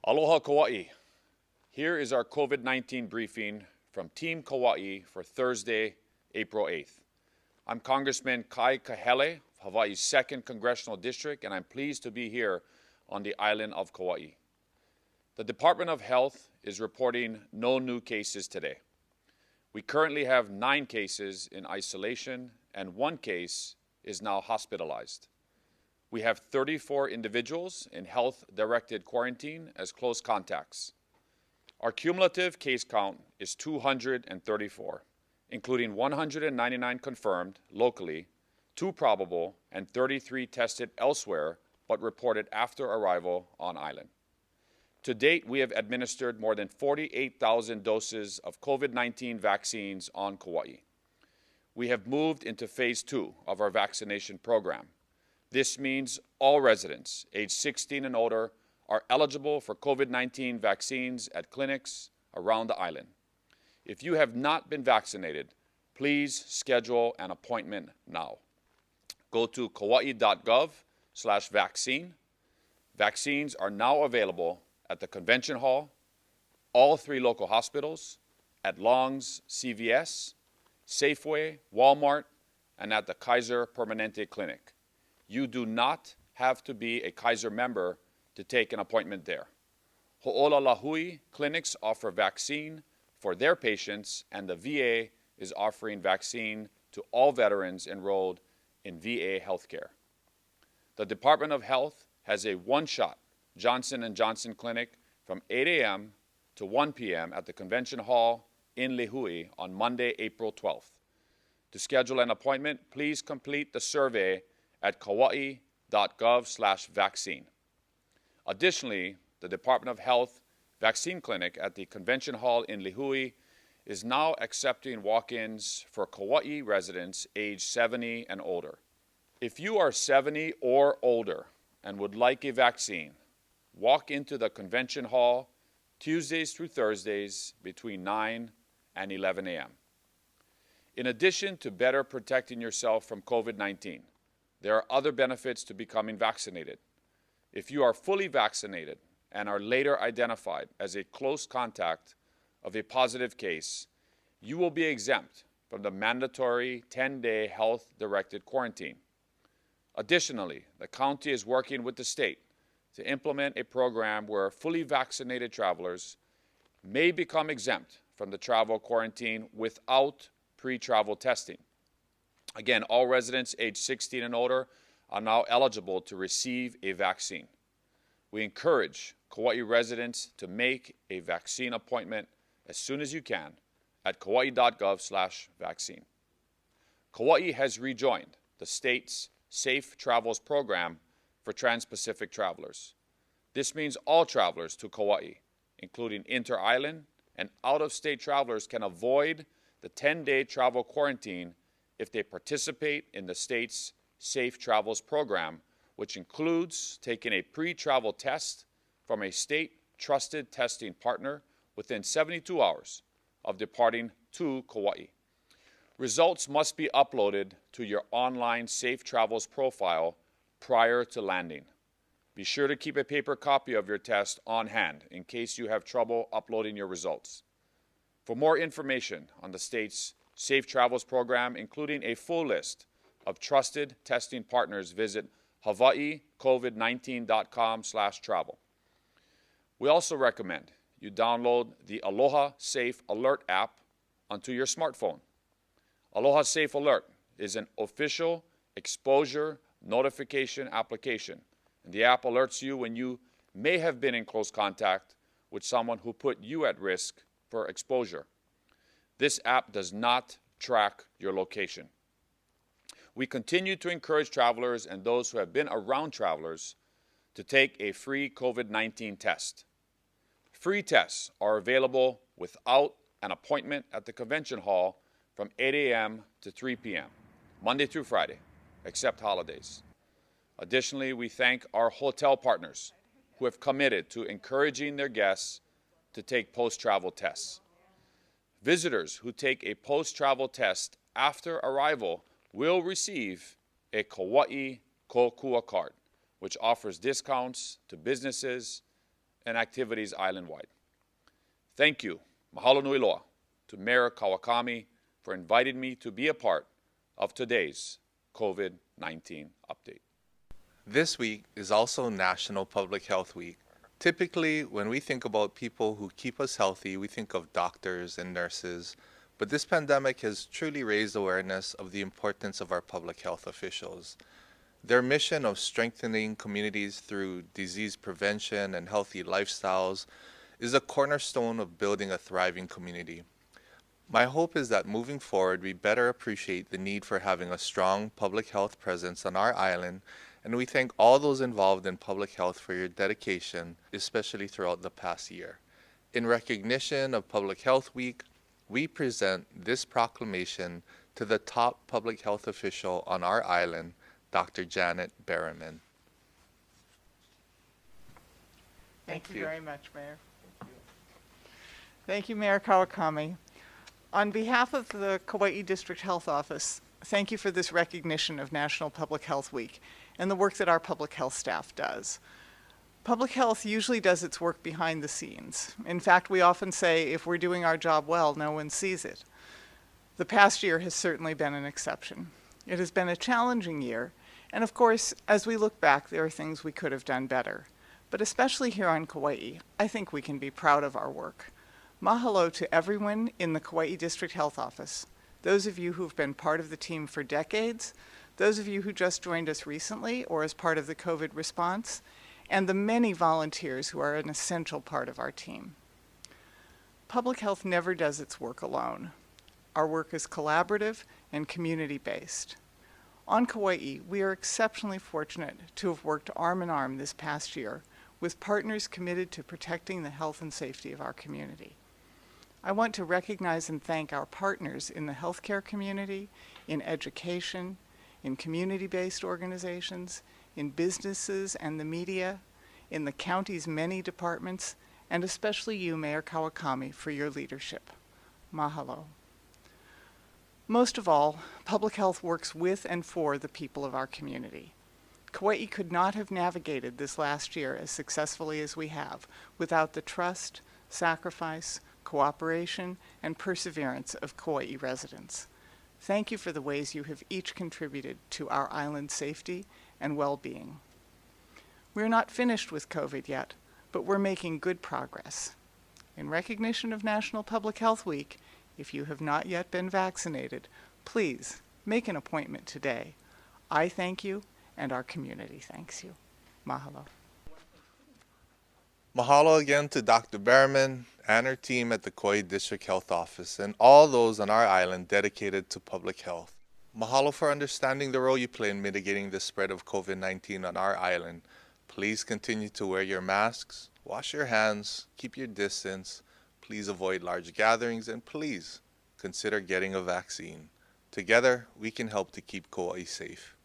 Aloha Kauai. Here is our COVID-19 briefing from Team Kauai for Thursday, April 8th. I'm Congressman Kai Kahele of Hawaii's 2nd Congressional District, and I'm pleased to be here on the island of Kauai. The Department of Health is reporting no new cases today. We currently have 9 cases in isolation, and 1 case is now hospitalized. We have 34 individuals in health-directed quarantine as close contacts. Our cumulative case count is 234, including 199 confirmed locally, 2 probable, and 33 tested elsewhere but reported after arrival on island. To date, we have administered more than 48,000 doses of COVID-19 vaccines on Kauai. We have moved into phase 2 of our vaccination program. This means all residents aged 16 and older are eligible for COVID-19 vaccines at clinics around the island. If you have not been vaccinated, please schedule an appointment now. Go to kauai.gov/vaccine. Vaccines are now available at the Convention Hall, all 3 local hospitals, at Long's CVS, Safeway, Walmart, and at the Kaiser Permanente Clinic. You do not have to be a Kaiser member to take an appointment there. Ho'olalahui clinics offer vaccine for their patients, and the VA is offering vaccine to all veterans enrolled in VA healthcare. The Department of Health has a one-shot Johnson & Johnson clinic from 8 a.m. to 1 p.m. at the Convention Hall in Lihue on Monday, April 12th. To schedule an appointment, please complete the survey at kauai.gov/vaccine. Additionally, the Department of Health vaccine clinic at the Convention Hall in Lihue is now accepting walk-ins for Kauai residents aged 70 and older. If you are 70 or older and would like a vaccine, walk into the Convention Hall Tuesdays through Thursdays between 9 and 11 a.m. In addition to better protecting yourself from COVID-19, there are other benefits to becoming vaccinated. If you are fully vaccinated and are later identified as a close contact of a positive case, you will be exempt from the mandatory 10-day health-directed quarantine. Additionally, the county is working with the state to implement a program where fully vaccinated travelers may become exempt from the travel quarantine without pre-travel testing. Again, all residents aged 16 and older are now eligible to receive a vaccine. We encourage Kauai residents to make a vaccine appointment as soon as you can at kauai.gov/vaccine. Kauai has rejoined the state's Safe Travels program for trans-Pacific travelers. This means all travelers to Kauai, including inter-island and out-of-state travelers, can avoid the 10-day travel quarantine if they participate in the state's Safe Travels program, which includes taking a pre-travel test from a state-trusted testing partner within 72 hours of departing to Kauai. Results must be uploaded to your online Safe Travels profile prior to landing. Be sure to keep a paper copy of your test on hand in case you have trouble uploading your results. For more information on the state's Safe Travels program, including a full list of trusted testing partners, visit hawaiicovid19.com/travel. We also recommend you download the Aloha Safe Alert app onto your smartphone. Aloha Safe Alert is an official exposure notification application, and the app alerts you when you may have been in close contact with someone who put you at risk for exposure. This app does not track your location. We continue to encourage travelers and those who have been around travelers to take a free COVID-19 test. Free tests are available without an appointment at the Convention Hall from 8 a.m. to 3 p.m., Monday through Friday, except holidays. Additionally, we thank our hotel partners who have committed to encouraging their guests to take post-travel tests. Visitors who take a post-travel test after arrival will receive a Kauai Kokua card, which offers discounts to businesses and activities island-wide. Thank you, mahalo nui loa, to Mayor Kawakami for inviting me to be a part of today's COVID-19 update. This week is also National Public Health Week. Typically, when we think about people who keep us healthy, we think of doctors and nurses, but this pandemic has truly raised awareness of the importance of our public health officials. Their mission of strengthening communities through disease prevention and healthy lifestyles is a cornerstone of building a thriving community. My hope is that moving forward, we better appreciate the need for having a strong public health presence on our island, and we thank all those involved in public health for your dedication, especially throughout the past year. In recognition of Public Health Week, we present this proclamation to the top public health official on our island, Dr. Janet Berriman. Thank you very much, Mayor. Thank you, Mayor Kawakami. On behalf of the Kauai District Health Office, thank you for this recognition of National Public Health Week and the work that our public health staff does. Public health usually does its work behind the scenes. In fact, we often say if we're doing our job well, no one sees it. The past year has certainly been an exception. It has been a challenging year, and of course, as we look back, there are things we could have done better. But especially here on Kauai, I think we can be proud of our work. Mahalo to everyone in the Kauai District Health Office, those of you who've been part of the team for decades, those of you who just joined us recently or as part of the COVID response, and the many volunteers who are an essential part of our team. Public health never does its work alone. Our work is collaborative and community-based. On Kauai, we are exceptionally fortunate to have worked arm in arm this past year with partners committed to protecting the health and safety of our community. I want to recognize and thank our partners in the healthcare community, in education, in community-based organizations, in businesses and the media, in the county's many departments, and especially you, Mayor Kawakami, for your leadership. Mahalo. Most of all, public health works with and for the people of our community. Kauai could not have navigated this last year as successfully as we have without the trust, sacrifice, cooperation, and perseverance of Kauai residents. Thank you for the ways you have each contributed to our island's safety and well-being. We're not finished with COVID yet, but we're making good progress. In recognition of National Public Health Week, if you have not yet been vaccinated, please make an appointment today. I thank you, and our community thanks you. Mahalo. Mahalo again to Dr. Berriman and her team at the Kauai District Health Office and all those on our island dedicated to public health. Mahalo for understanding the role you play in mitigating the spread of COVID-19 on our island. Please continue to wear your masks, wash your hands, keep your distance, please avoid large gatherings, and please consider getting a vaccine. Together, we can help to keep Kauai safe.